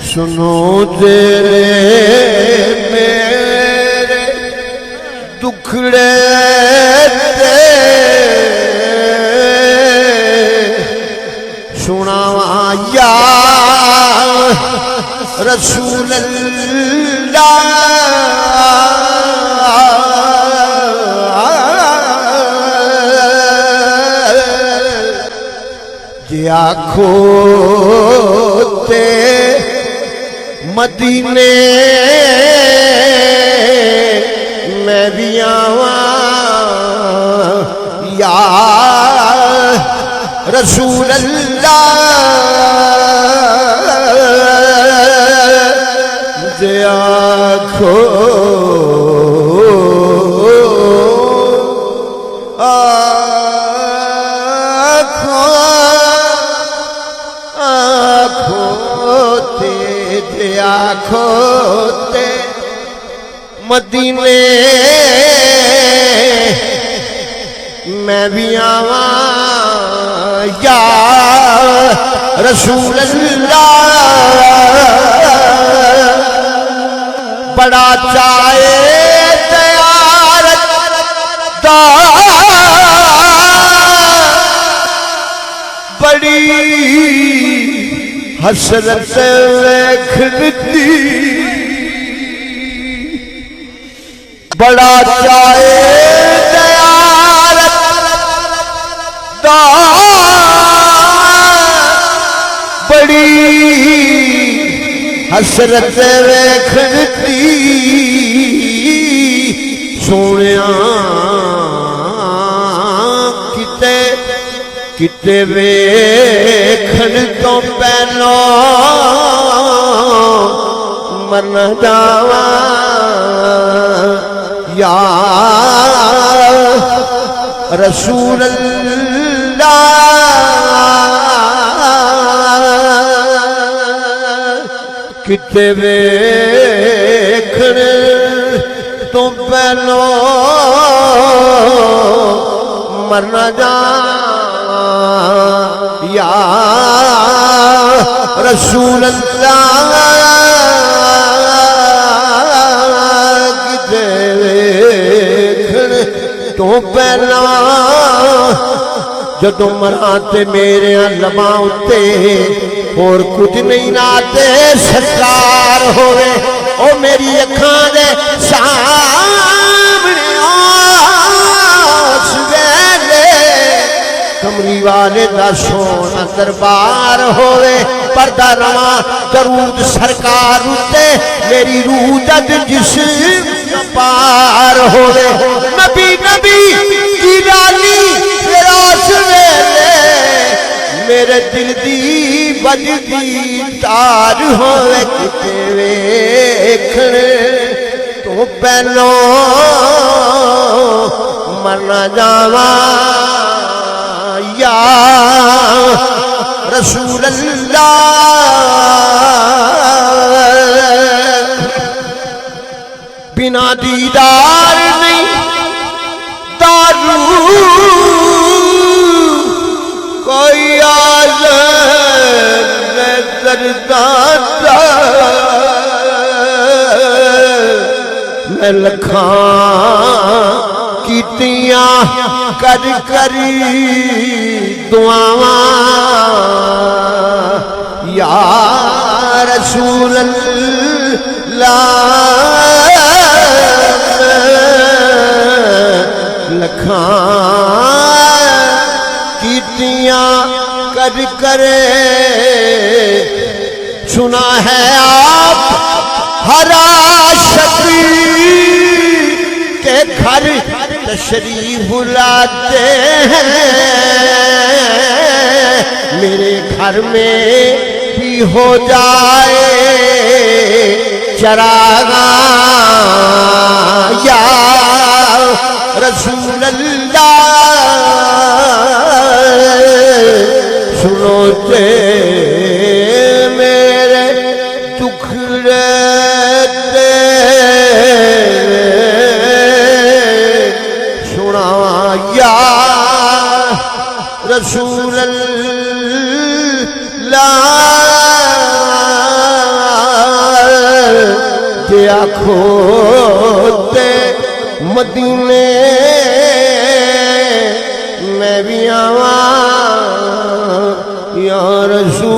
सुनो तेरे मेरे दुखड़े ते सुनावा या रसूल अल्लाह जे आखो ते मदीने मैं भी आवा या रसूल अल्लाह जे आखो खोते मदीने मैं भी आवा या रसूल अल्लाह बड़ा चाहे तैयार बड़ी हसरत वेखदी बड़ा चाहे दयाल बड़ी हसरत वेखदी सोनिया किते किते वेखण तो पहलो मर जावा या रसूल अल्लाह किते वेखण तो पहलो मर जा या रसूल अल्लाह किते वेखण तो पहला जदों मरां ते मेरे लमां उत्ते होर कुछ नहीं नाते सरकार होवे ओ मेरी अखां दे सामने कमली वाले दा सोना दरबार होवे पर्दा रवा दरूद सरकार उत्ते मेरी रूह जद जिस्म पार होवे नबी नबी दी रानी फिरास वेले मेरे दिल दी बजदी तार होवे किते वेखण तो पहलो मर ना जावा या रसूल अल्लाह बिना दीदार नहीं दारू कोई आज दरदादा मैं लखां कीतियां कर करी दुआवा या रसूल अल्लाह लखां कीतियां कर करे सुना है आप हर आशिक के घर तशरीफ लाते हैं मेरे घर में भी हो जाए चरागा या रसूल अल्लाह सुनो ते मेरे दुखड़े या रसूल अल्लाह आखो ते मदीने मैं भी आवा या रसूल